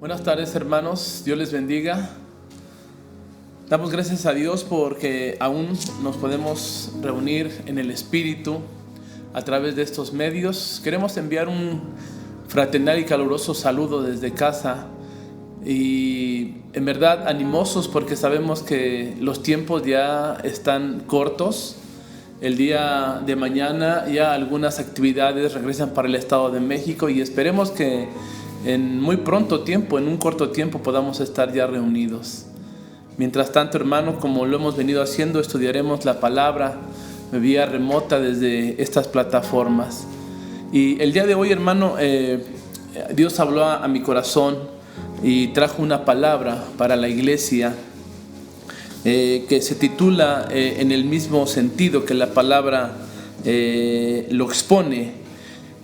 Buenas tardes, hermanos, Dios les bendiga. Damos gracias a Dios porque aún nos podemos reunir en el Espíritu a través de estos medios. Queremos enviar un fraternal y caluroso saludo desde casa y en verdad animosos porque sabemos que los tiempos ya están cortos. El día de mañana ya algunas actividades regresan para el Estado de México y esperemos que en muy pronto tiempo, en un corto tiempo, podamos estar ya reunidos. Mientras tanto, hermanos, como lo hemos venido haciendo, estudiaremos la palabra vía remota desde estas plataformas. Y el día de hoy, hermano, Dios habló a mi corazón y trajo una palabra para la iglesia que se titula en el mismo sentido que la palabra lo expone.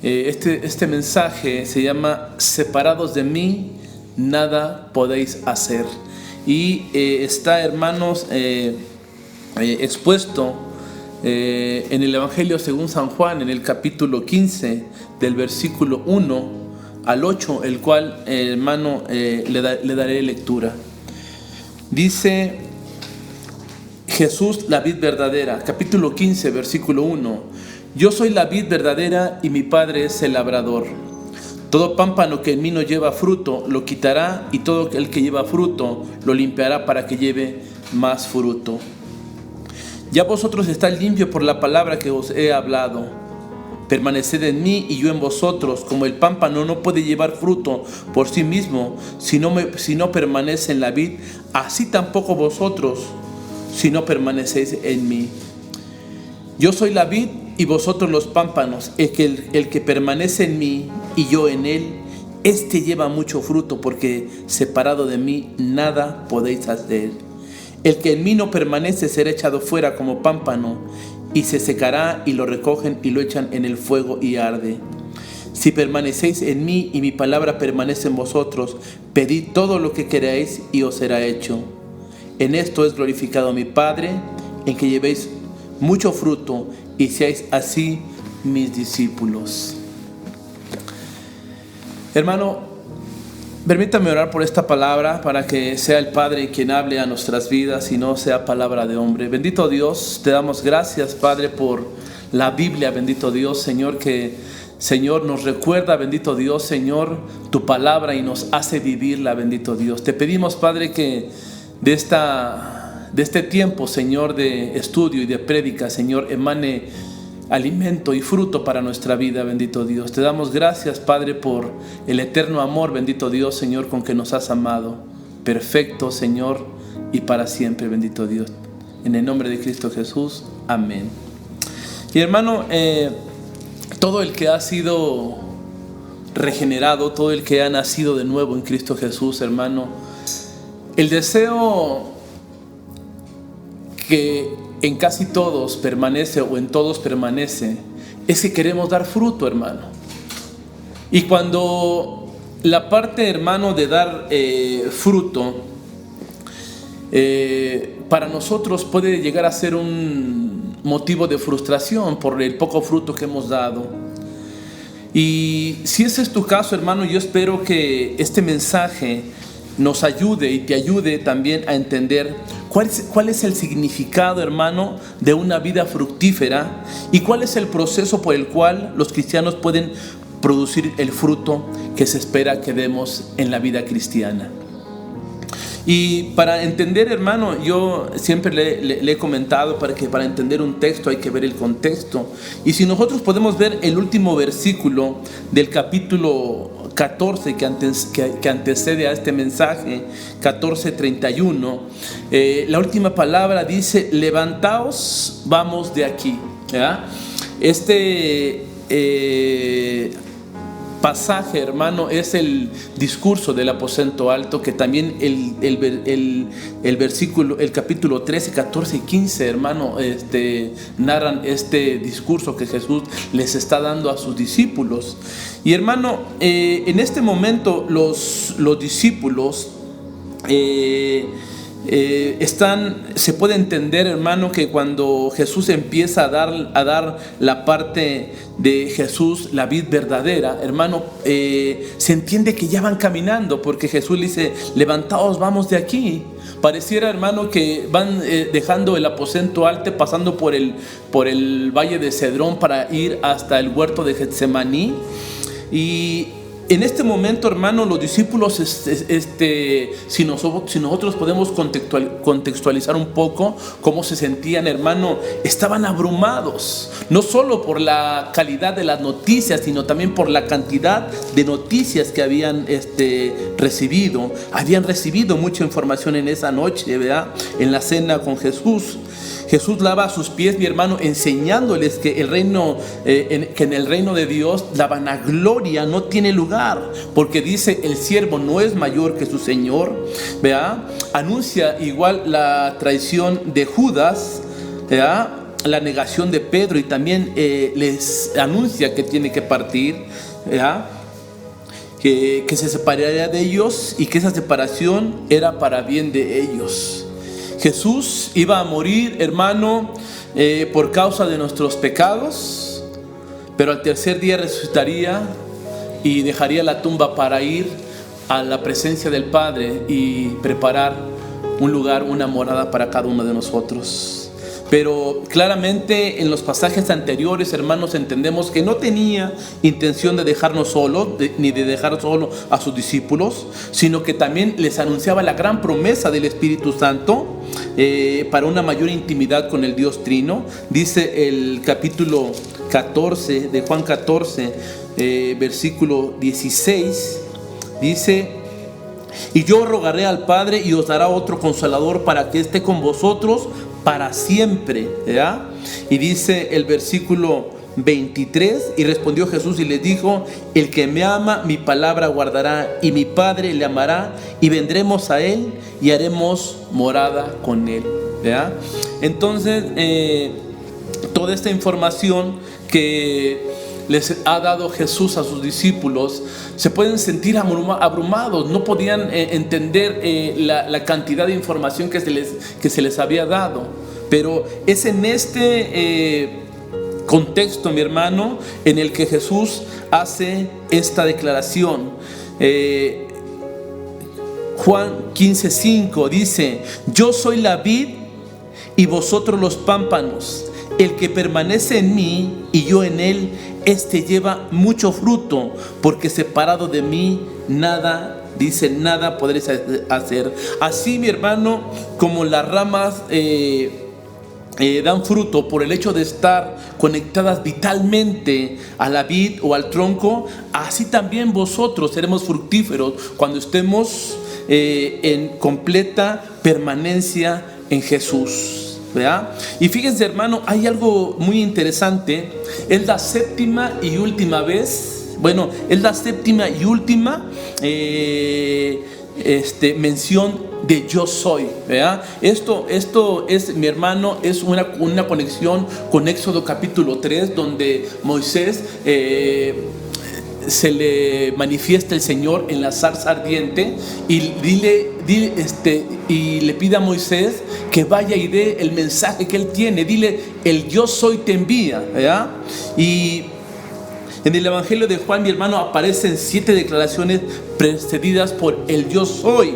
Este mensaje se llama separados de mí, nada podéis hacer. Y está, hermanos, expuesto en el Evangelio según San Juan, en el capítulo 15, del versículo 1 al 8, el cual, hermano, le daré lectura. Dice Jesús, la vid verdadera, capítulo 15, versículo 1. Yo soy la vid verdadera y mi Padre es el labrador. Todo pámpano que en mí no lleva fruto lo quitará, y todo el que lleva fruto lo limpiará para que lleve más fruto. Ya vosotros estáis limpios por la palabra que os he hablado. Permaneced en mí y yo en vosotros. Como el pámpano no puede llevar fruto por sí mismo si no permanece en la vid, así tampoco vosotros si no permanecéis en mí. Yo soy la vid y vosotros los pámpanos. El que permanece en mí y yo en él, este lleva mucho fruto, porque separado de mí nada podéis hacer. El que en mí no permanece será echado fuera como pámpano, y se secará, y lo recogen y lo echan en el fuego y arde. Si permanecéis en mí y mi palabra permanece en vosotros, pedid todo lo que queráis y os será hecho. En esto es glorificado mi Padre, en que llevéis mucho fruto y seáis así mis discípulos. Hermano, permítame orar por esta palabra para que sea el Padre quien hable a nuestras vidas y no sea palabra de hombre. Bendito Dios, te damos gracias, Padre, por la Biblia. Bendito Dios, Señor, que Señor nos recuerda, bendito Dios, Señor, tu palabra y nos hace vivirla, bendito Dios. Te pedimos, Padre, que de este tiempo, Señor, de estudio y de prédica, Señor, emane alimento y fruto para nuestra vida, bendito Dios. Te damos gracias, Padre, por el eterno amor, bendito Dios, Señor, con que nos has amado. Perfecto, Señor, y para siempre, bendito Dios. En el nombre de Cristo Jesús, amén. Y hermano, todo el que ha sido regenerado, todo el que ha nacido de nuevo en Cristo Jesús, hermano, el deseo que en casi todos permanece, o en todos permanece, es que queremos dar fruto, hermano. Y cuando la parte, hermano, de dar fruto para nosotros puede llegar a ser un motivo de frustración por el poco fruto que hemos dado. Y si ese es tu caso, hermano, yo espero que este mensaje nos ayude y te ayude también a entender cuál es el significado, hermano, de una vida fructífera y cuál es el proceso por el cual los cristianos pueden producir el fruto que se espera que demos en la vida cristiana. Y para entender, hermano, yo siempre le he comentado que para entender un texto hay que ver el contexto. Y si nosotros podemos ver el último versículo del capítulo 14 que antecede a este mensaje, 14:31, la última palabra dice: levantaos, vamos de aquí. ¿Ya? Este pasaje, hermano, es el discurso del aposento alto, que también el versículo, el capítulo 13, 14 y 15, hermano, narran este discurso que Jesús les está dando a sus discípulos. Y hermano, en este momento los discípulos se puede entender, hermano, que cuando Jesús empieza a dar la parte de Jesús, la vid verdadera, hermano, se entiende que ya van caminando, porque Jesús le dice: levantaos, vamos de aquí. Pareciera, hermano, que van dejando el aposento alto, pasando por el valle de Cedrón para ir hasta el huerto de Getsemaní. Y en este momento, hermano, los discípulos, si nosotros podemos contextualizar un poco cómo se sentían, hermano, estaban abrumados, no solo por la calidad de las noticias, sino también por la cantidad de noticias que habían recibido. Habían recibido mucha información en esa noche, ¿verdad? En la cena con Jesús. Jesús lava sus pies, mi hermano, enseñándoles que en el reino de Dios la vanagloria no tiene lugar, porque dice: el siervo no es mayor que su señor, ¿verdad? Anuncia igual la traición de Judas, ¿verdad? La negación de Pedro, y también les anuncia que tiene que partir, ¿verdad? Que se separaría de ellos, y que esa separación era para bien de ellos. Jesús iba a morir, hermano, por causa de nuestros pecados, pero al tercer día resucitaría y dejaría la tumba para ir a la presencia del Padre y preparar un lugar, una morada para cada uno de nosotros. Pero claramente en los pasajes anteriores, hermanos, entendemos que no tenía intención de dejarnos solos, ni de dejar solo a sus discípulos, sino que también les anunciaba la gran promesa del Espíritu Santo para una mayor intimidad con el Dios Trino. Dice el capítulo 14 de Juan 14, versículo 16, dice: y yo rogaré al Padre y os dará otro consolador para que esté con vosotros para siempre, ¿verdad? Y dice el versículo 23: y respondió Jesús y les dijo: el que me ama, mi palabra guardará, y mi Padre le amará, y vendremos a él y haremos morada con él, ¿verdad? Entonces, toda esta información que les ha dado Jesús a sus discípulos, se pueden sentir abrumados, no podían entender la cantidad de información que se les había dado. Pero es en este contexto, mi hermano, en el que Jesús hace esta declaración. Juan 15:5 dice: yo soy la vid y vosotros los pámpanos. El que permanece en mí y yo en él, este lleva mucho fruto, porque separado de mí nada, dice, nada podréis hacer. Así, mi hermano, como las ramas dan fruto por el hecho de estar conectadas vitalmente a la vid o al tronco, así también vosotros seremos fructíferos cuando estemos en completa permanencia en Jesús, ¿verdad? Y fíjense, hermano, hay algo muy interesante. Es la séptima y última vez, es la séptima y última mención de yo soy, ¿verdad? Esto es, mi hermano, es una conexión con Éxodo capítulo 3, donde Moisés se le manifiesta el Señor en la zarza ardiente y le pide a Moisés que vaya y dé el mensaje que él tiene. Dile: el yo soy te envía, ¿verdad? Y en el Evangelio de Juan, mi hermano, aparecen 7 declaraciones precedidas por el yo soy.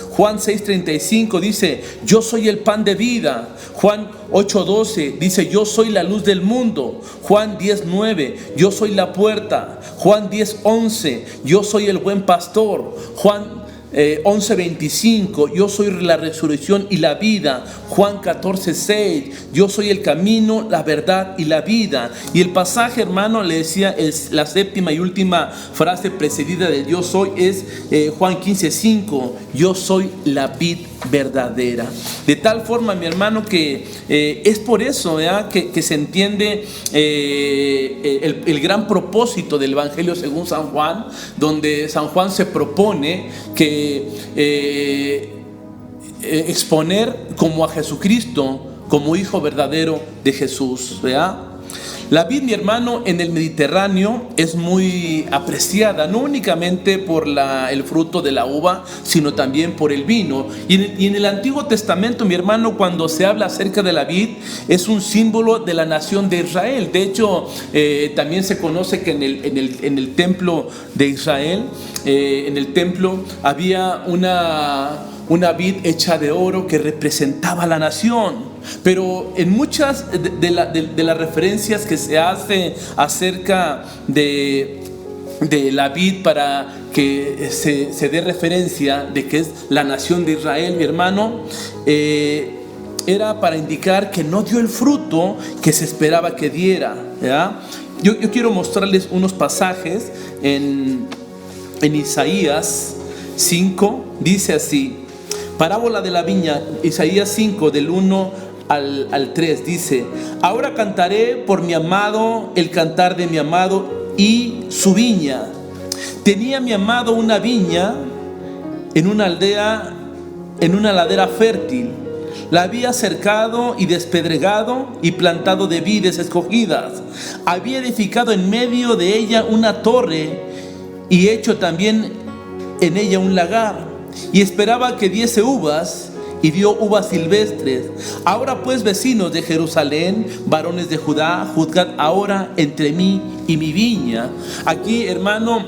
Juan 6:35 dice: yo soy el pan de vida. Juan 8:12 dice: yo soy la luz del mundo. Juan 10:9: yo soy la puerta. Juan 10:11: yo soy el buen pastor. Juan 11:25: yo soy la resurrección y la vida. Juan 14:6: yo soy el camino, la verdad y la vida. Y el pasaje, hermano, le decía, la séptima y última frase precedida del yo soy es Juan 15:5: yo soy la vid verdadera. De tal forma, mi hermano, que es por eso, ¿verdad?, que se entiende el gran propósito del Evangelio según San Juan, donde San Juan se propone que exponer como a Jesucristo como hijo verdadero de Jesús, ¿verdad? La vid, mi hermano, en el Mediterráneo es muy apreciada, no únicamente por el fruto de la uva, sino también por el vino. Y en el Antiguo Testamento, mi hermano, cuando se habla acerca de la vid, es un símbolo de la nación de Israel. De hecho, también se conoce que en el templo de Israel, en el templo había una vid hecha de oro que representaba la nación. Pero en muchas de las referencias que se hace acerca de la vid, para que se dé referencia de que es la nación de Israel, mi hermano, era para indicar que no dio el fruto que se esperaba que diera, ¿ya? Yo quiero mostrarles unos pasajes en Isaías 5, dice así: parábola de la viña, Isaías 5 del 1 al 3, dice: ahora cantaré por mi amado el cantar de mi amado y su viña. Tenía mi amado una viña en una aldea, en una ladera fértil. La había cercado y despedregado y plantado de vides escogidas. Había edificado en medio de ella una torre y hecho también en ella un lagar. Y esperaba que diese uvas, y dio uvas silvestres. Ahora pues, vecinos de Jerusalén, varones de Judá, juzgad ahora entre mí y mi viña. Aquí, hermano,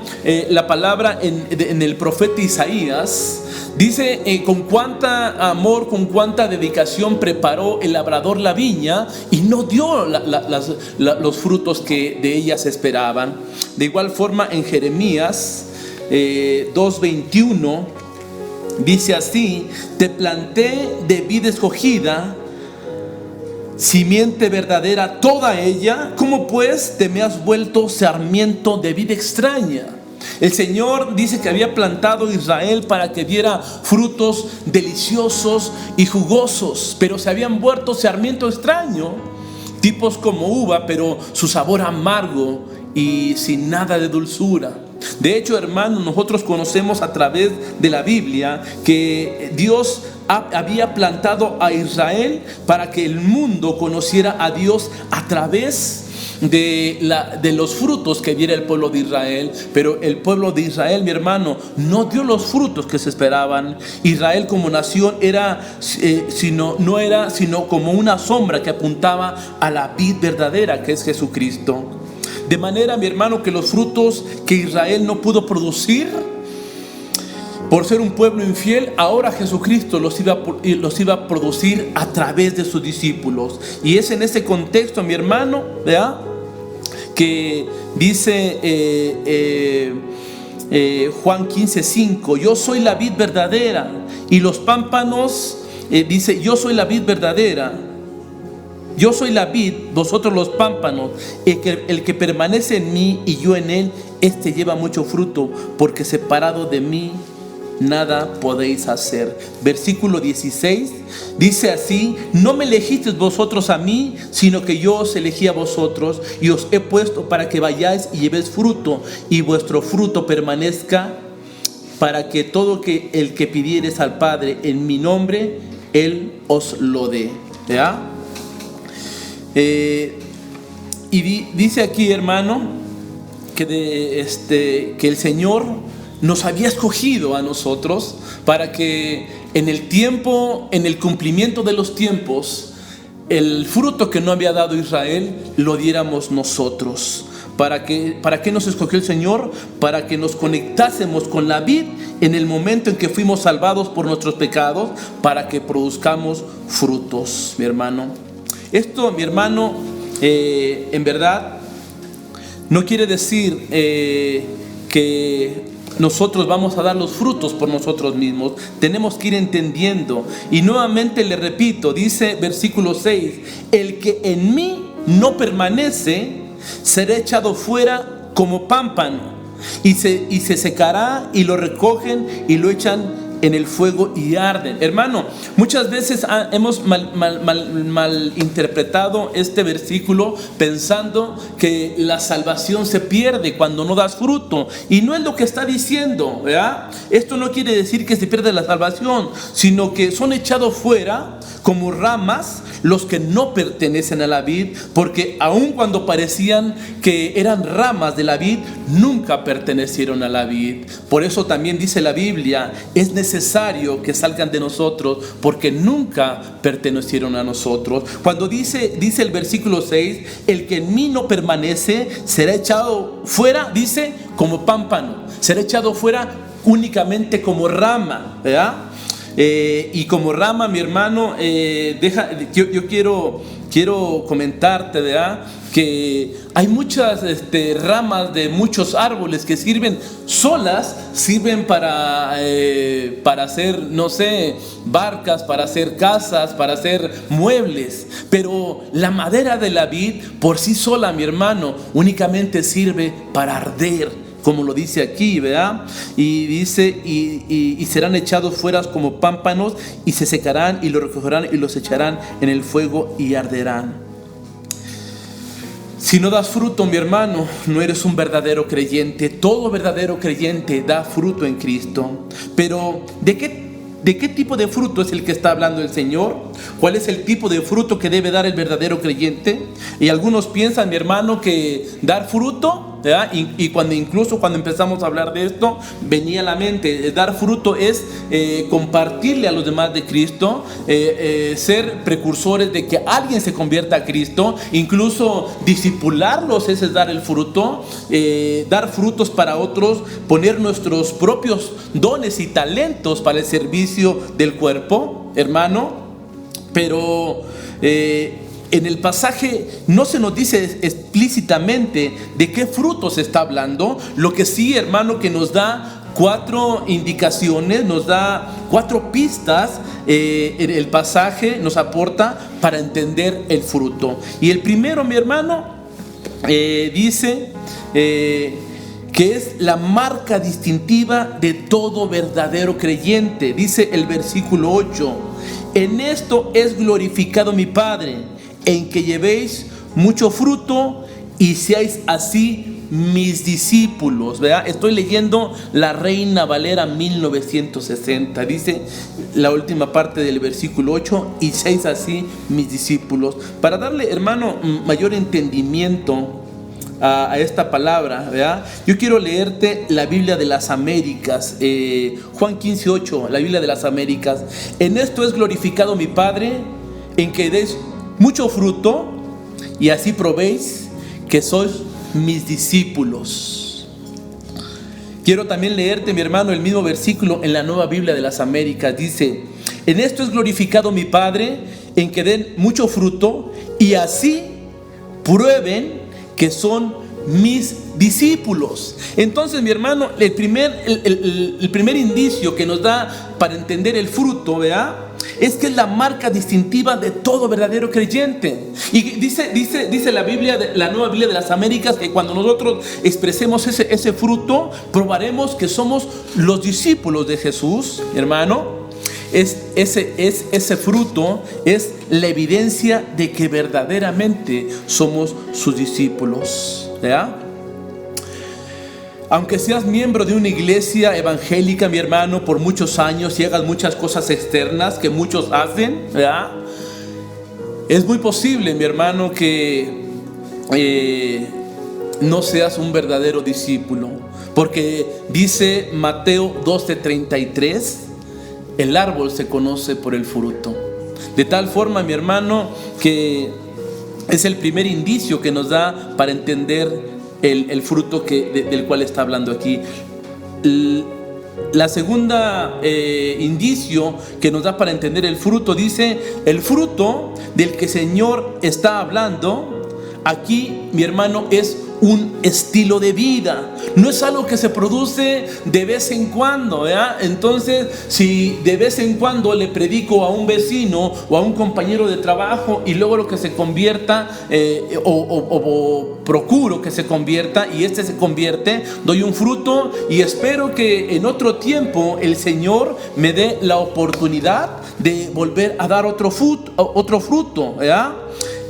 la palabra en el profeta Isaías dice con cuánta amor, con cuánta dedicación preparó el labrador la viña y no dio los frutos que de ella se esperaban. De igual forma, en Jeremías 2:21 dice así: te planté de vid escogida, simiente verdadera toda ella. ¿Cómo pues te me has vuelto sarmiento de vid extraña? El Señor dice que había plantado a Israel para que diera frutos deliciosos y jugosos, pero se habían vuelto sarmiento extraño, tipos como uva, pero su sabor amargo y sin nada de dulzura. De hecho, hermanos, nosotros conocemos a través de la Biblia que Dios había plantado a Israel para que el mundo conociera a Dios a través de los frutos que diera el pueblo de Israel. Pero el pueblo de Israel, mi hermano, no dio los frutos que se esperaban. Israel como nación no era sino como una sombra que apuntaba a la vid verdadera, que es Jesucristo. De manera, mi hermano, que los frutos que Israel no pudo producir por ser un pueblo infiel, ahora Jesucristo los iba a producir a través de sus discípulos. Y es en ese contexto, mi hermano, ¿verdad?, que dice Juan 15:5: yo soy la vid verdadera y los pámpanos, dice: yo soy la vid verdadera. Yo soy la vid, vosotros los pámpanos. El que permanece en mí y yo en él, este lleva mucho fruto, porque separado de mí nada podéis hacer. Versículo 16 dice así: no me elegisteis vosotros a mí, sino que yo os elegí a vosotros y os he puesto para que vayáis y llevéis fruto, y vuestro fruto permanezca, para que todo el que pidiereis al Padre en mi nombre, Él os lo dé. ¿Ya? Y dice aquí, hermano, que el Señor nos había escogido a nosotros para que en el tiempo, en el cumplimiento de los tiempos, el fruto que no había dado Israel lo diéramos nosotros. ¿Para qué nos escogió el Señor? Para que nos conectásemos con la vid en el momento en que fuimos salvados por nuestros pecados, para que produzcamos frutos, mi hermano. Esto, mi hermano, en verdad no quiere decir que nosotros vamos a dar los frutos por nosotros mismos. Tenemos que ir entendiendo. Y nuevamente le repito, dice versículo 6: el que en mí no permanece será echado fuera como pámpano y se secará, y lo recogen y lo echan en el fuego y arden. Hermano, muchas veces hemos mal interpretado este versículo pensando que la salvación se pierde cuando no das fruto, y no es lo que está diciendo, ¿verdad? Esto no quiere decir que se pierde la salvación, sino que son echados fuera como ramas los que no pertenecen a la vid, porque aun cuando parecían que eran ramas de la vid, nunca pertenecieron a la vid. Por eso también dice la Biblia, es necesario que salgan de nosotros, porque nunca pertenecieron a nosotros. Cuando dice el versículo 6, el que en mí no permanece será echado fuera, dice, como pámpano, será echado fuera únicamente como rama, ¿verdad? Y como rama, mi hermano, yo quiero comentarte, ¿verdad?, que hay muchas ramas de muchos árboles que sirven solas, sirven para hacer, no sé, barcas, para hacer casas, para hacer muebles. Pero la madera de la vid por sí sola, mi hermano, únicamente sirve para arder, como lo dice aquí, ¿verdad? Y dice, y serán echados fuera como pámpanos, y se secarán, y los recogerán, y los echarán en el fuego, y arderán. Si no das fruto, mi hermano, no eres un verdadero creyente. Todo verdadero creyente da fruto en Cristo. Pero, ¿de qué tipo de fruto es el que está hablando el Señor? ¿Cuál es el tipo de fruto que debe dar el verdadero creyente? Y algunos piensan, mi hermano, que dar fruto, ¿verdad? Y incluso cuando empezamos a hablar de esto, venía a la mente, dar fruto es compartirle a los demás de Cristo, ser precursores de que alguien se convierta a Cristo, incluso discipularlos, ese es dar el fruto, dar frutos para otros, poner nuestros propios dones y talentos para el servicio del cuerpo, hermano. Pero en el pasaje no se nos dice explícitamente de qué fruto se está hablando. Lo que sí, hermano, que nos da 4 indicaciones, nos da 4 pistas, el pasaje nos aporta para entender el fruto. Y el primero, mi hermano, dice que es la marca distintiva de todo verdadero creyente. Dice el versículo 8: en esto es glorificado mi Padre, en que llevéis mucho fruto y seáis así mis discípulos, ¿verdad? Estoy leyendo la Reina Valera 1960. Dice la última parte del versículo 8: y seáis así mis discípulos. Para darle, hermano, mayor entendimiento a esta palabra, ¿verdad?, yo quiero leerte la Biblia de las Américas, Juan 15:8, la Biblia de las Américas. En esto es glorificado mi Padre, en que deis mucho fruto y así probéis que sois mis discípulos. Quiero también leerte, mi hermano, el mismo versículo en la Nueva Biblia de las Américas. Dice: en esto es glorificado mi Padre, en que den mucho fruto y así prueben que son mis discípulos. Entonces, mi hermano, el primer indicio que nos da para entender el fruto, ¿verdad?, es que es la marca distintiva de todo verdadero creyente. Y dice la Biblia, la Nueva Biblia de las Américas, que cuando nosotros expresemos ese fruto, probaremos que somos los discípulos de Jesús, hermano. Ese fruto es la evidencia de que verdaderamente somos sus discípulos, ¿verdad? Aunque seas miembro de una iglesia evangélica, mi hermano, por muchos años y hagas muchas cosas externas que muchos hacen, ¿verdad?, es muy posible, mi hermano, que no seas un verdadero discípulo, porque dice Mateo 12:33: el árbol se conoce por el fruto. De tal forma, mi hermano, que es el primer indicio que nos da para entender el fruto del cual está hablando aquí. La segunda indicio que nos da para entender el fruto, dice: el fruto del que el Señor está hablando aquí, mi hermano, es un estilo de vida, no es algo que se produce de vez en cuando, ¿verdad? Entonces, si de vez en cuando le predico a un vecino o a un compañero de trabajo y luego lo que se convierta o procuro que se convierta y este se convierte, doy un fruto y espero que en otro tiempo el Señor me dé la oportunidad de volver a dar otro fruto, ¿verdad?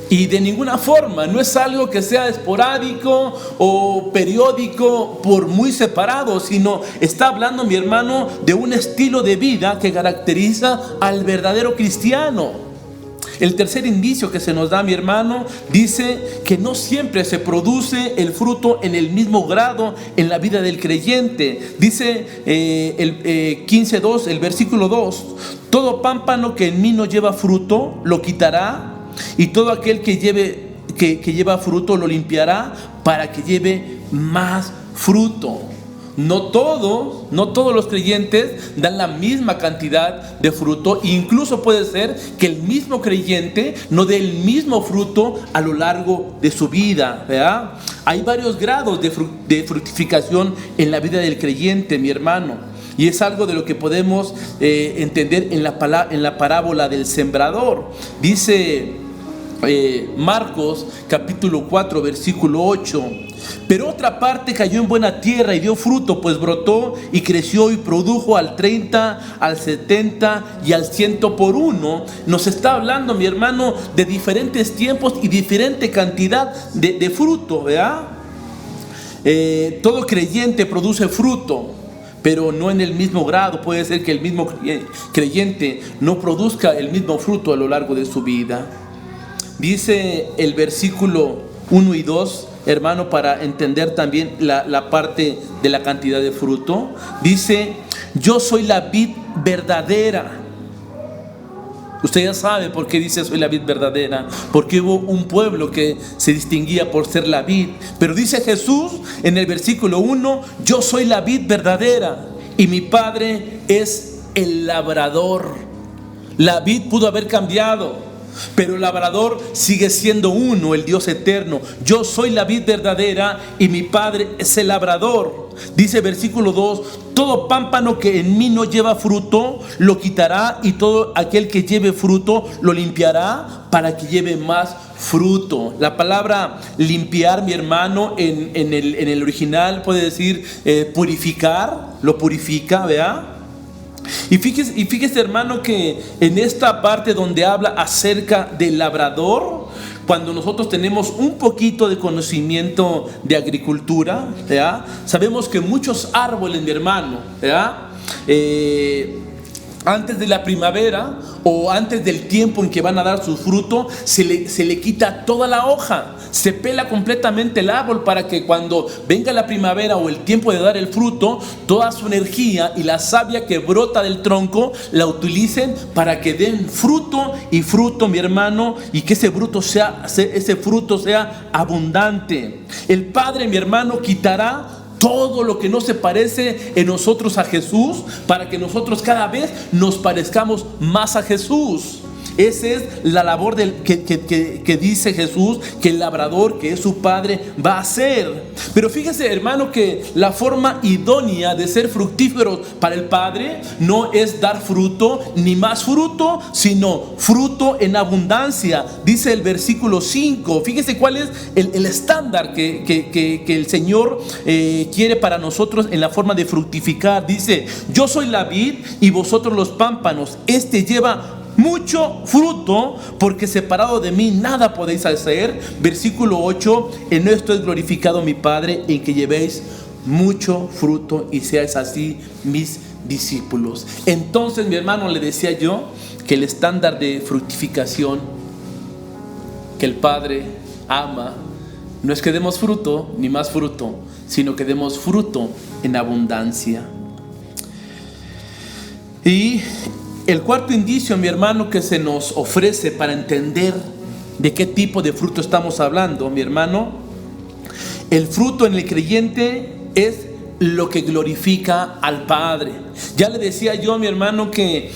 Y de ninguna forma, no es algo que sea esporádico o periódico por muy separado, sino está hablando, mi hermano, de un estilo de vida que caracteriza al verdadero cristiano. El tercer indicio que se nos da, mi hermano, dice que no siempre se produce el fruto en el mismo grado en la vida del creyente. Dice el 15:2, el versículo 2: todo pámpano que en mí no lleva fruto lo quitará, y todo aquel que lleva fruto lo limpiará para que lleve más fruto. No todos los creyentes dan la misma cantidad de fruto. Incluso puede ser que el mismo creyente no dé el mismo fruto a lo largo de su vida, ¿verdad? Hay varios grados de fructificación en la vida del creyente, mi hermano. Y es algo de lo que podemos entender en la parábola del sembrador. Dice Marcos capítulo 4 versículo 8: pero otra parte cayó en buena tierra y dio fruto, pues brotó y creció y produjo al 30, al 70 y al 100 por uno. Nos está hablando, mi hermano, de diferentes tiempos y diferente cantidad de fruto, ¿verdad? Todo creyente produce fruto, pero no en el mismo grado. Puede ser que el mismo creyente no produzca el mismo fruto a lo largo de su vida. Dice el versículo 1 y 2, hermano, para entender también la parte de la cantidad de fruto. Dice: yo soy la vid verdadera. Usted ya sabe por qué dice soy la vid verdadera, porque hubo un pueblo que se distinguía por ser la vid. Pero dice Jesús en el versículo 1: yo soy la vid verdadera y mi Padre es el labrador. La vid pudo haber cambiado, pero el labrador sigue siendo uno, el Dios eterno. Yo soy la vid verdadera y mi Padre es el labrador. Dice versículo 2: todo pámpano que en mí no lleva fruto lo quitará, y todo aquel que lleve fruto lo limpiará para que lleve más fruto. La palabra limpiar, mi hermano, en el original puede decir purificar, lo purifica, ¿verdad? Y fíjese, hermano, que en esta parte donde habla acerca del labrador, cuando nosotros tenemos un poquito de conocimiento de agricultura, ¿verdad? Sabemos que muchos árboles, mi hermano, ¿verdad? Antes de la primavera o antes del tiempo en que van a dar su fruto, se le quita toda la hoja, se pela completamente el árbol para que cuando venga la primavera o el tiempo de dar el fruto, toda su energía y la savia que brota del tronco la utilicen para que den fruto y fruto, mi hermano, y que ese fruto sea abundante. El Padre, mi hermano, quitará todo lo que no se parece en nosotros a Jesús, para que nosotros cada vez nos parezcamos más a Jesús. Esa es la labor que dice Jesús que el labrador, que es su Padre, va a hacer. Pero fíjese, hermano, que la forma idónea de ser fructíferos para el Padre no es dar fruto ni más fruto, sino fruto en abundancia. Dice el versículo 5. Fíjese cuál es el estándar que el Señor quiere para nosotros en la forma de fructificar. Dice: yo soy la vid y vosotros los pámpanos. Este lleva mucho fruto, porque separado de mí nada podéis hacer. Versículo 8: en esto es glorificado mi Padre, en que llevéis mucho fruto y seáis así mis discípulos. Entonces, mi hermano, le decía yo que el estándar de fructificación que el Padre ama no es que demos fruto ni más fruto, sino que demos fruto en abundancia. Y el cuarto indicio, mi hermano, que se nos ofrece para entender de qué tipo de fruto estamos hablando, mi hermano: el fruto en el creyente es lo que glorifica al Padre. Ya le decía yo, mi hermano, que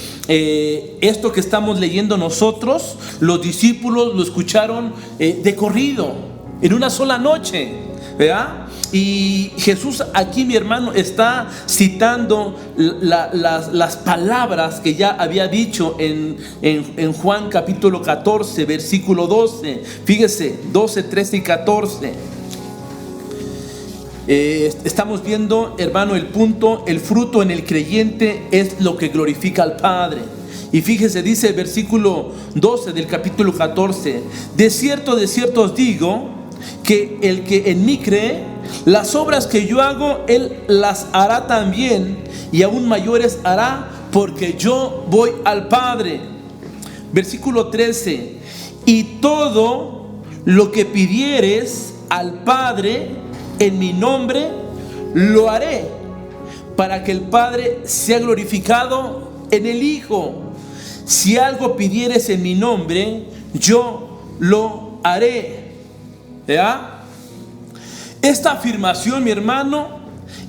esto que estamos leyendo nosotros, los discípulos lo escucharon de corrido, en una sola noche. ¿verdad? Y Jesús aquí, mi hermano, está citando las palabras que ya había dicho en Juan capítulo 14, versículo 12. Fíjese, 12, 13 y 14. Estamos viendo, hermano, el punto: el fruto en el creyente es lo que glorifica al Padre. Y fíjese, dice el versículo 12 del capítulo 14: de cierto os digo, que el que en mí cree, las obras que yo hago, él las hará también, y aún mayores hará, porque yo voy al Padre. Versículo 13: y todo lo que pidieres al Padre en mi nombre, lo haré, para que el Padre sea glorificado en el Hijo. Si algo pidieres en mi nombre, yo lo haré. ¿Ya? Esta afirmación, mi hermano,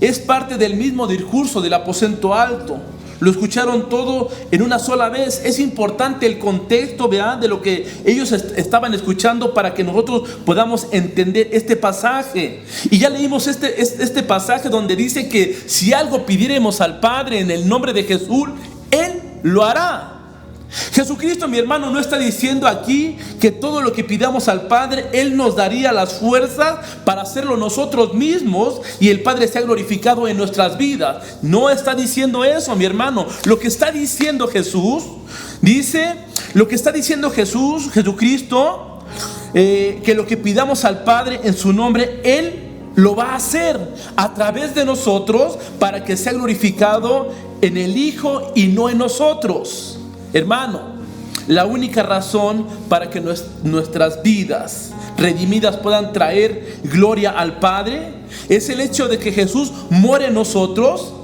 es parte del mismo discurso del aposento alto. Lo escucharon todo en una sola vez. Es importante el contexto, ¿verdad?, de lo que ellos estaban escuchando, para que nosotros podamos entender este pasaje. Y ya leímos este pasaje donde dice que si algo pidiéramos al Padre en el nombre de Jesús, Él lo hará. Jesucristo, mi hermano, no está diciendo aquí que todo lo que pidamos al Padre, Él nos daría las fuerzas para hacerlo nosotros mismos y el Padre sea glorificado en nuestras vidas. No está diciendo eso, mi hermano. Lo que está diciendo Jesucristo, que lo que pidamos al Padre en su nombre, Él lo va a hacer a través de nosotros, para que sea glorificado en el Hijo y no en nosotros. Hermano, la única razón para que nuestras vidas redimidas puedan traer gloria al Padre es el hecho de que Jesús muere en nosotros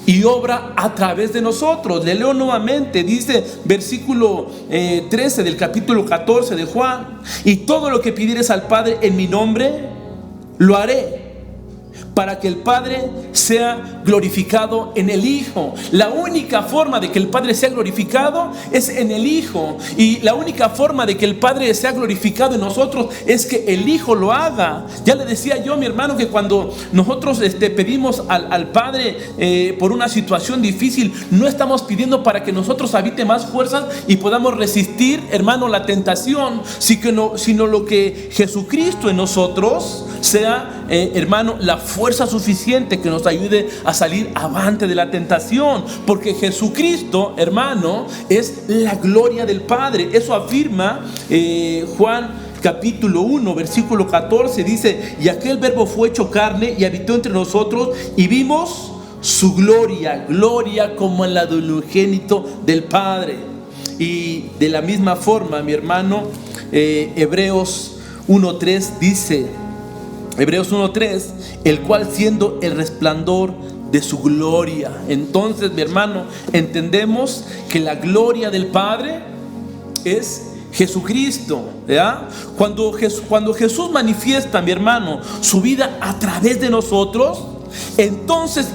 y obra a través de nosotros. Le leo nuevamente, dice versículo 13 del capítulo 14 de Juan: y todo lo que pidieres al Padre en mi nombre, lo haré, para que el Padre sea glorificado en el Hijo. La única forma de que el Padre sea glorificado es en el Hijo. Y la única forma de que el Padre sea glorificado en nosotros es que el Hijo lo haga. Ya le decía yo, mi hermano, que cuando nosotros pedimos al Padre por una situación difícil, no estamos pidiendo para que nosotros habite más fuerzas y podamos resistir, hermano, la tentación, sino lo que Jesucristo en nosotros sea, hermano, la fuerza suficiente que nos ayude a salir avante de la tentación. Porque Jesucristo, hermano, es la gloria del Padre. Eso afirma Juan capítulo 1, versículo 14. Dice: y aquel verbo fue hecho carne y habitó entre nosotros, y vimos su gloria, gloria como en la del unigénito del Padre. Y de la misma forma, mi hermano, Hebreos 1:3 dice, Hebreos 1:3, el cual siendo el resplandor de su gloria. Entonces, mi hermano, entendemos que la gloria del Padre es Jesucristo, ¿ya? Cuando Jesús manifiesta, mi hermano, su vida a través de nosotros, entonces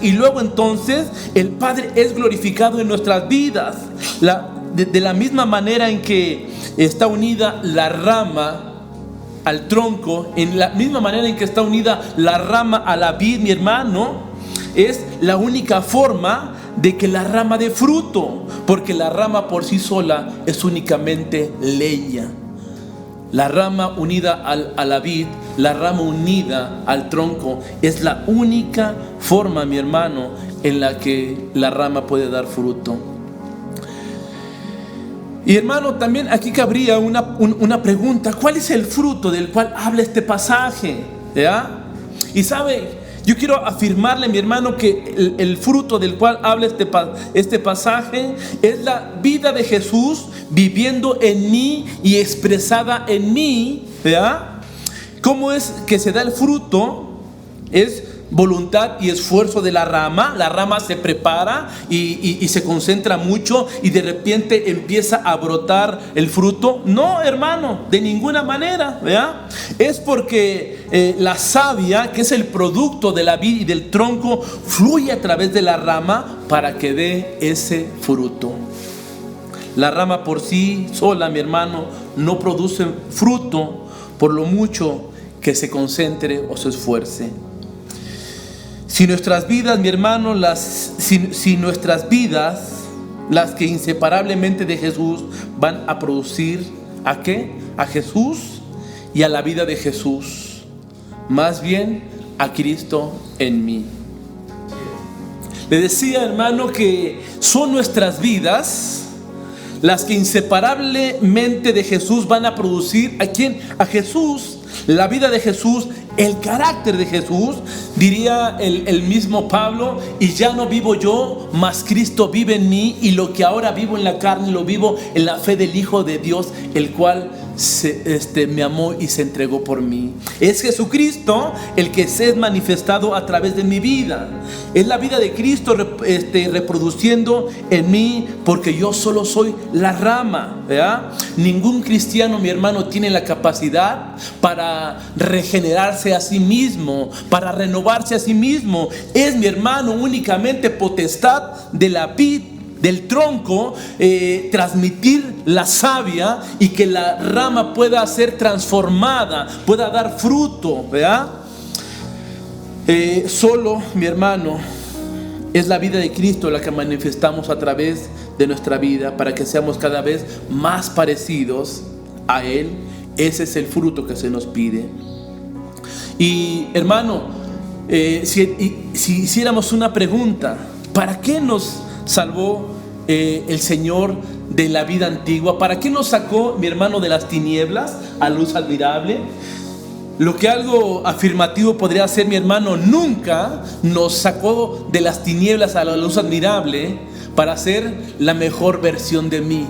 el Padre es glorificado en nuestras vidas. De la misma manera en que está unida la rama al tronco, en la misma manera en que está unida la rama a la vid, mi hermano, es la única forma de que la rama dé fruto, porque la rama por sí sola es únicamente leña. La rama unida a la vid, la rama unida al tronco, es la única forma, mi hermano, en la que la rama puede dar fruto. Y hermano, también aquí cabría una pregunta: ¿cuál es el fruto del cual habla este pasaje? ¿Ya? Y sabe, yo quiero afirmarle, mi hermano, que el fruto del cual habla este pasaje es la vida de Jesús viviendo en mí y expresada en mí. ¿Ya? ¿Cómo es que se da el fruto? Es voluntad y esfuerzo de la rama. La rama se prepara y se concentra mucho, y de repente empieza a brotar el fruto. No, hermano, de ninguna manera, ¿verdad? Es porque la savia, que es el producto de la vid y del tronco, fluye a través de la rama para que dé ese fruto. La rama por sí sola, mi hermano, no produce fruto, por lo mucho que se concentre o se esfuerce. Si nuestras vidas, mi hermano, si nuestras vidas, las que inseparablemente de Jesús, van a producir ¿a qué? A Jesús y a la vida de Jesús, más bien a Cristo en mí. Le decía, hermano, que son nuestras vidas las que inseparablemente de Jesús van a producir ¿a quién? A Jesús, la vida de Jesús, el carácter de Jesús. Diría el mismo Pablo: y ya no vivo yo, mas Cristo vive en mí, y lo que ahora vivo en la carne lo vivo en la fe del Hijo de Dios, el cual me amó y se entregó por mí. Es Jesucristo el que se es manifestado a través de mi vida. Es la vida de Cristo reproduciendo en mí, porque yo solo soy la rama, ¿verdad? Ningún cristiano, mi hermano, tiene la capacidad para regenerarse a sí mismo, para renovarse a sí mismo. Es, mi hermano, únicamente potestad de la vid, del tronco, transmitir la savia y que la rama pueda ser transformada, pueda dar fruto, ¿verdad? Solo, mi hermano, es la vida de Cristo la que manifestamos a través de nuestra vida para que seamos cada vez más parecidos a Él. Ese es el fruto que se nos pide. Y hermano, si hiciéramos una pregunta: ¿para qué nos salvó el Señor de la vida antigua? ¿Para qué nos sacó, mi hermano, de las tinieblas a luz admirable? Lo que algo afirmativo podría ser, mi hermano: nunca nos sacó de las tinieblas a la luz admirable para ser la mejor versión de mí.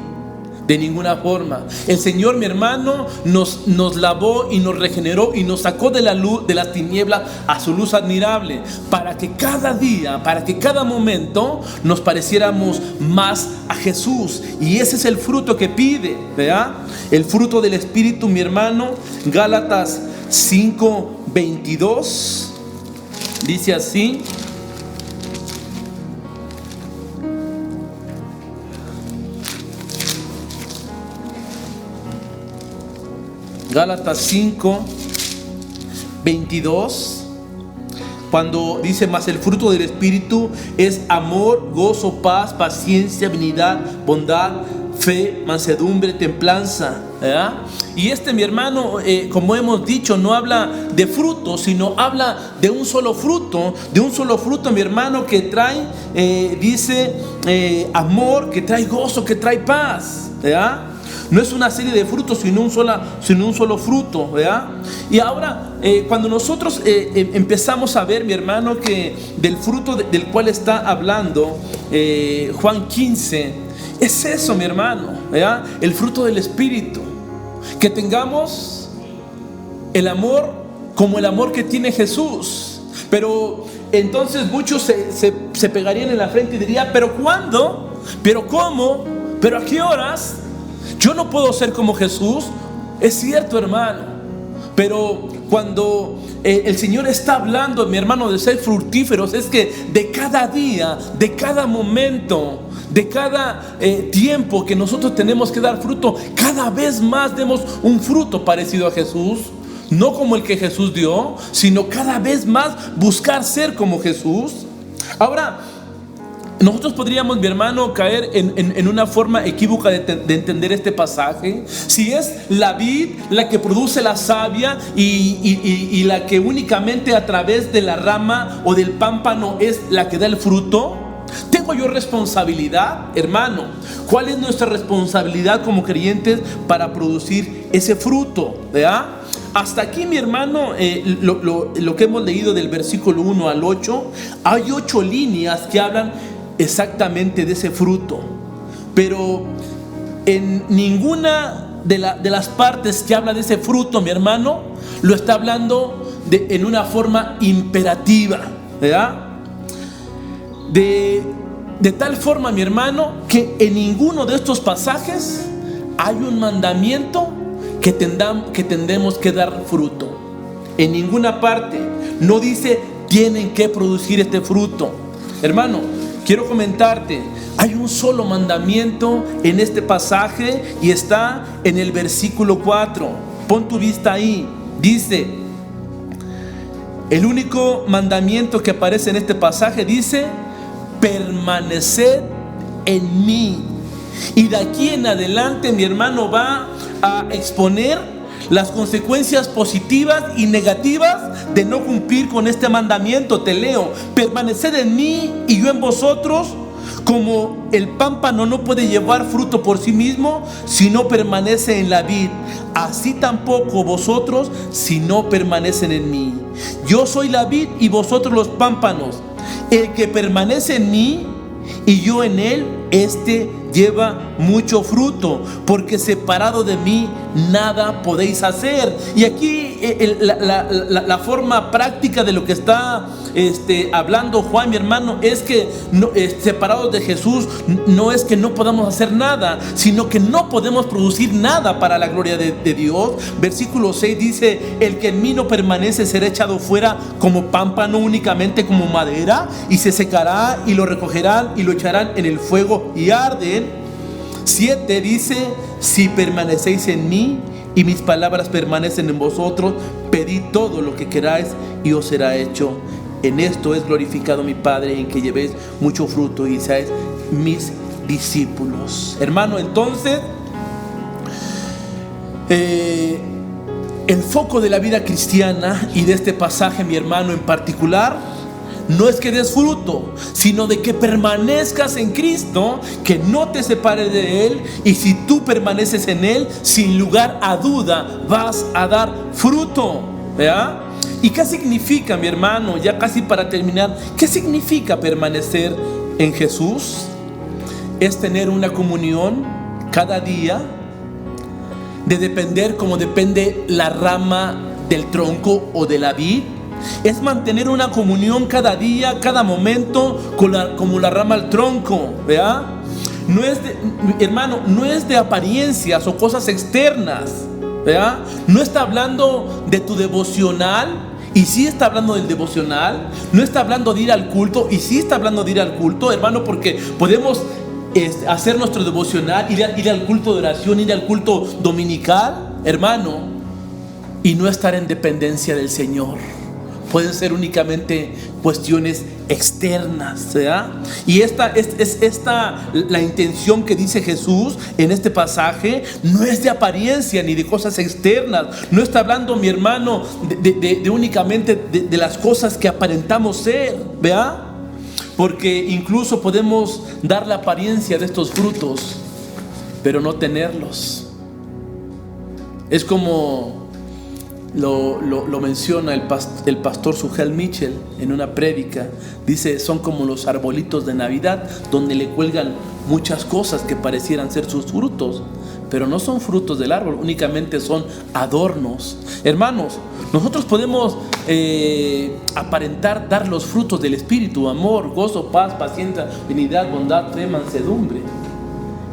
De ninguna forma. El Señor, mi hermano, nos lavó y nos regeneró y nos sacó de la luz, de las tinieblas a su luz admirable, para que cada día, para que cada momento nos pareciéramos más a Jesús. Y ese es el fruto que pide, ¿verdad? El fruto del Espíritu, mi hermano. Gálatas 5:22 dice así: Gálatas 5:22, cuando dice: mas el fruto del Espíritu es amor, gozo, paz, paciencia, benignidad, bondad, fe, mansedumbre, templanza, ¿verdad? Y mi hermano, como hemos dicho, no habla de fruto, sino habla de un solo fruto, mi hermano, que trae, dice, amor, que trae gozo, que trae paz, ¿verdad? No es una serie de frutos, sino un solo fruto, ¿verdad? Y ahora, cuando nosotros empezamos a ver, mi hermano, que del fruto del cual está hablando Juan 15, es eso, mi hermano, ¿verdad? El fruto del Espíritu. Que tengamos el amor como el amor que tiene Jesús. Pero entonces muchos se pegarían en la frente y dirían: ¿pero cuándo? ¿Pero cómo? ¿Pero a qué horas? Yo no puedo ser como Jesús. Es cierto, hermano, pero cuando el Señor está hablando, mi hermano, de ser fructíferos, es que de cada día, de cada momento, de cada tiempo que nosotros tenemos que dar fruto, cada vez más demos un fruto parecido a Jesús. No como el que Jesús dio, sino cada vez más buscar ser como Jesús. Ahora, nosotros podríamos, mi hermano, caer en una forma equívoca de entender este pasaje. Si es la vid la que produce la savia y la que únicamente a través de la rama o del pámpano es la que da el fruto, ¿tengo yo responsabilidad, hermano? ¿Cuál es nuestra responsabilidad como creyentes para producir ese fruto? ¿Verdad? Hasta aquí, mi hermano, lo que hemos leído del versículo 1 al 8, hay 8 líneas que hablan exactamente de ese fruto, pero en ninguna de las partes que habla de ese fruto, mi hermano, lo está hablando en una forma imperativa, ¿verdad? De tal forma, mi hermano, que en ninguno de estos pasajes hay un mandamiento que tendemos que dar fruto. En ninguna parte no dice: tienen que producir este fruto. Hermano, quiero comentarte, hay un solo mandamiento en este pasaje y está en el versículo 4. Pon tu vista ahí. Dice: El único mandamiento que aparece en este pasaje dice: permaneced en mí. Y de aquí en adelante mi hermano va a exponer las consecuencias positivas y negativas de no cumplir con este mandamiento. Te leo: permaneced en mí y yo en vosotros. Como el pámpano no puede llevar fruto por sí mismo si no permanece en la vid, así tampoco vosotros si no permanecen en mí. Yo soy la vid y vosotros los pámpanos. El que permanece en mí y yo en él, este lleva mucho fruto, porque separado de mí nada podéis hacer. Y aquí la forma práctica de lo que está hablando Juan, mi hermano, es que separados de Jesús no es que no podamos hacer nada, sino que no podemos producir nada para la gloria de Dios. Versículo 6 dice: el que en mí no permanece será echado fuera como pámpano, únicamente como madera, y se secará, y lo recogerán y lo echarán en el fuego y arden. 7 dice: si permanecéis en mí y mis palabras permanecen en vosotros, pedid todo lo que queráis y os será hecho. En esto es glorificado mi Padre, en que llevéis mucho fruto y seáis mis discípulos. Hermano, entonces el foco de la vida cristiana y de este pasaje, mi hermano, en particular, no es que des fruto, sino de que permanezcas en Cristo, que no te separes de Él. Y si tú permaneces en Él, sin lugar a duda vas a dar fruto, ¿verdad? ¿Y qué significa, mi hermano? Ya casi para terminar, ¿qué significa permanecer en Jesús? Es tener una comunión cada día, de depender como depende la rama del tronco o de la vid. Es mantener una comunión cada día, cada momento, como la rama al tronco, ¿verdad? No es hermano, no es de apariencias o cosas externas, ¿verdad? No está hablando de tu devocional, y sí está hablando del devocional. No está hablando de ir al culto, y sí está hablando de ir al culto, hermano, porque podemos hacer nuestro devocional, ir al culto de oración, ir al culto dominical, hermano, y no estar en dependencia del Señor. Pueden ser únicamente cuestiones externas, ¿verdad? Y esta la intención que dice Jesús en este pasaje. No es de apariencia ni de cosas externas. No está hablando, mi hermano, de únicamente de las cosas que aparentamos ser, ¿verdad? Porque incluso podemos dar la apariencia de estos frutos, pero no tenerlos. Es como lo menciona el pastor Sugel Mitchell en una prédica. Dice: son como los arbolitos de Navidad, donde le cuelgan muchas cosas que parecieran ser sus frutos, pero no son frutos del árbol, únicamente son adornos. Hermanos, nosotros podemos aparentar dar los frutos del Espíritu: amor, gozo, paz, paciencia, benignidad, bondad, fe, mansedumbre,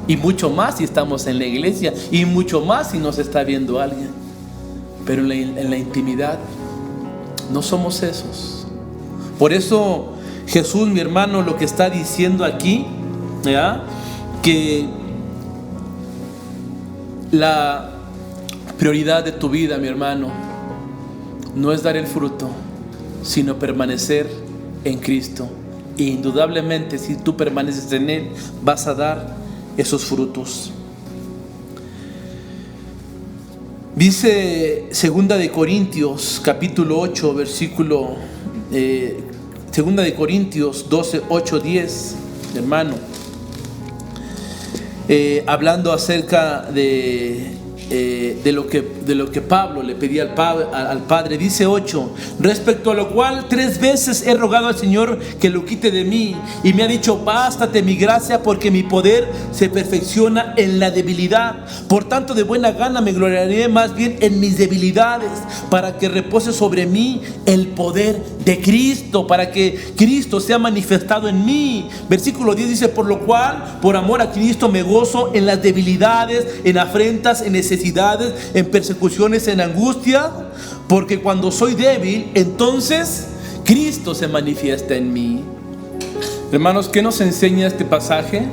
y mucho más si estamos en la iglesia, y mucho más si nos está viendo alguien. Pero en la intimidad no somos esos. Por eso Jesús, mi hermano, lo que está diciendo aquí, ¿ya?, que la prioridad de tu vida, mi hermano, no es dar el fruto, sino permanecer en Cristo. E indudablemente, si tú permaneces en Él, vas a dar esos frutos. Dice 2 de Corintios capítulo 8 versículo 2 de Corintios 12, 8, 10, hermano, hablando acerca de lo que Pablo le pedía al Padre. Dice 8: respecto a lo cual 3 veces he rogado al Señor que lo quite de mí, y me ha dicho: bástate mi gracia, porque mi poder se perfecciona en la debilidad. Por tanto, de buena gana me gloriaré más bien en mis debilidades, para que repose sobre mí el poder de Cristo, para que Cristo sea manifestado en mí. Versículo 10 dice: por lo cual, por amor a Cristo, me gozo en las debilidades, en afrentas, en necesidades, en persecuciones, en angustia, porque cuando soy débil, entonces Cristo se manifiesta en mí. Hermanos, ¿qué nos enseña este pasaje?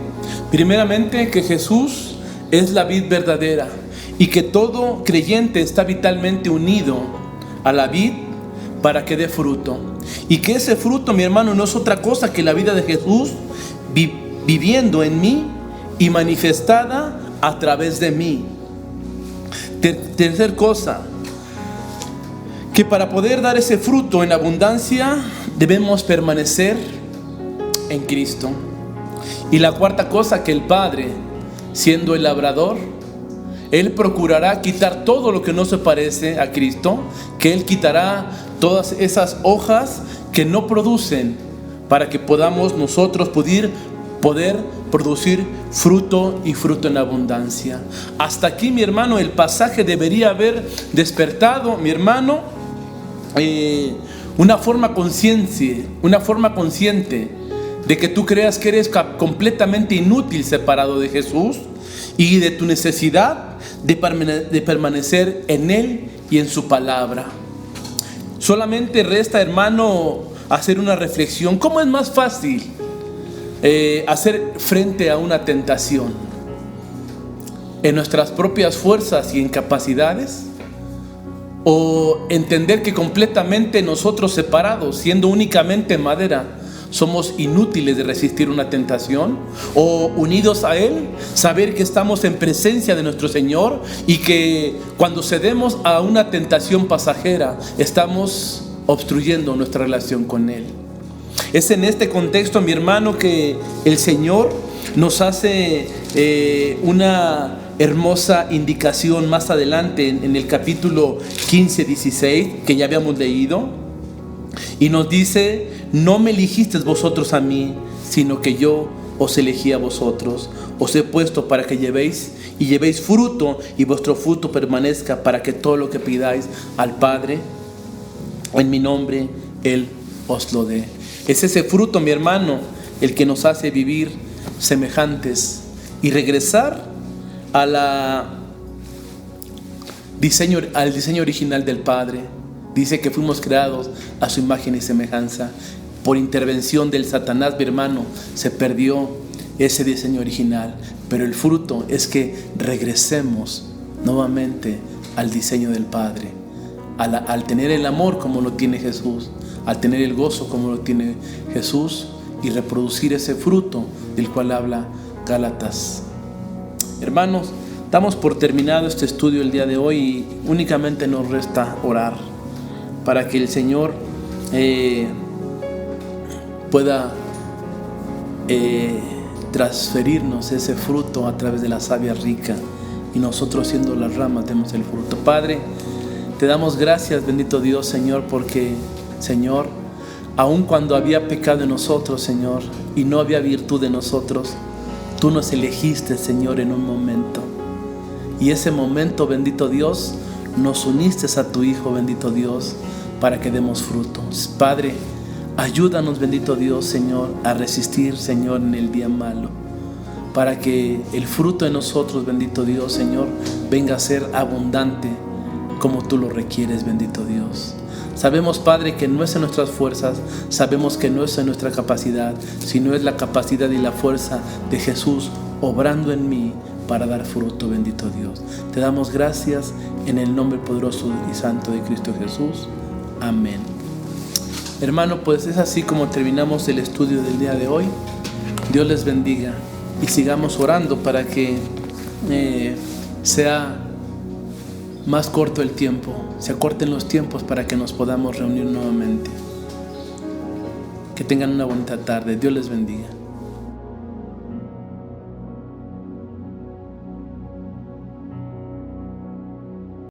Primeramente, que Jesús es la vid verdadera, y que todo creyente está vitalmente unido a la vid para que dé fruto. Y que ese fruto, mi hermano, no es otra cosa que la vida de Jesús viviendo en mí y manifestada a través de mí. Tercer cosa, que para poder dar ese fruto en abundancia debemos permanecer en Cristo. Y la cuarta cosa, que el Padre, siendo el labrador, Él procurará quitar todo lo que no se parece a Cristo, que Él quitará todas esas hojas que no producen, para que podamos nosotros poder producir fruto y fruto en abundancia. Hasta aquí, mi hermano, el pasaje debería haber despertado, mi hermano, una forma consciente de que tú creas que eres completamente inútil separado de Jesús y de tu necesidad de permanecer en Él y en su palabra. Solamente resta, hermano, hacer una reflexión. ¿Cómo es más fácil hacer frente a una tentación? ¿En nuestras propias fuerzas y en capacidades? ¿O entender que completamente nosotros separados, siendo únicamente madera, somos inútiles de resistir una tentación? ¿O unidos a Él, saber que estamos en presencia de nuestro Señor y que cuando cedemos a una tentación pasajera estamos obstruyendo nuestra relación con Él? Es en este contexto, mi hermano, que el Señor nos hace una hermosa indicación más adelante en el capítulo 15-16 que ya habíamos leído, y nos dice: no me elegisteis vosotros a mí, sino que yo os elegí a vosotros. Os he puesto para que llevéis fruto, y vuestro fruto permanezca, para que todo lo que pidáis al Padre en mi nombre, Él os lo dé. Es ese fruto, mi hermano, el que nos hace vivir semejantes y regresar al diseño original del Padre. Dice que fuimos creados a su imagen y semejanza. Por intervención del Satanás, mi hermano, se perdió ese diseño original. Pero el fruto es que regresemos nuevamente al diseño del Padre, al tener el amor como lo tiene Jesús, al tener el gozo como lo tiene Jesús, y reproducir ese fruto del cual habla Gálatas. Hermanos, damos por terminado este estudio el día de hoy y únicamente nos resta orar para que el Señor pueda transferirnos ese fruto a través de la savia rica, y nosotros, siendo las ramas, demos el fruto. Padre, te damos gracias, bendito Dios, Señor, porque, Señor, aun cuando había pecado en nosotros, Señor, y no había virtud en nosotros, tú nos elegiste, Señor, en un momento. Y ese momento, bendito Dios, nos uniste a tu Hijo, bendito Dios, para que demos fruto. Padre, ayúdanos, bendito Dios, Señor, a resistir, Señor, en el día malo, para que el fruto de nosotros, bendito Dios, Señor, venga a ser abundante como tú lo requieres, bendito Dios. Sabemos, Padre, que no es en nuestras fuerzas, sabemos que no es en nuestra capacidad, sino es la capacidad y la fuerza de Jesús obrando en mí para dar fruto, bendito Dios. Te damos gracias en el nombre poderoso y santo de Cristo Jesús. Amén. Hermano, pues es así como terminamos el estudio del día de hoy. Dios les bendiga y sigamos orando para que sea más corto el tiempo, se acorten los tiempos para que nos podamos reunir nuevamente. Que tengan una bonita tarde. Dios les bendiga.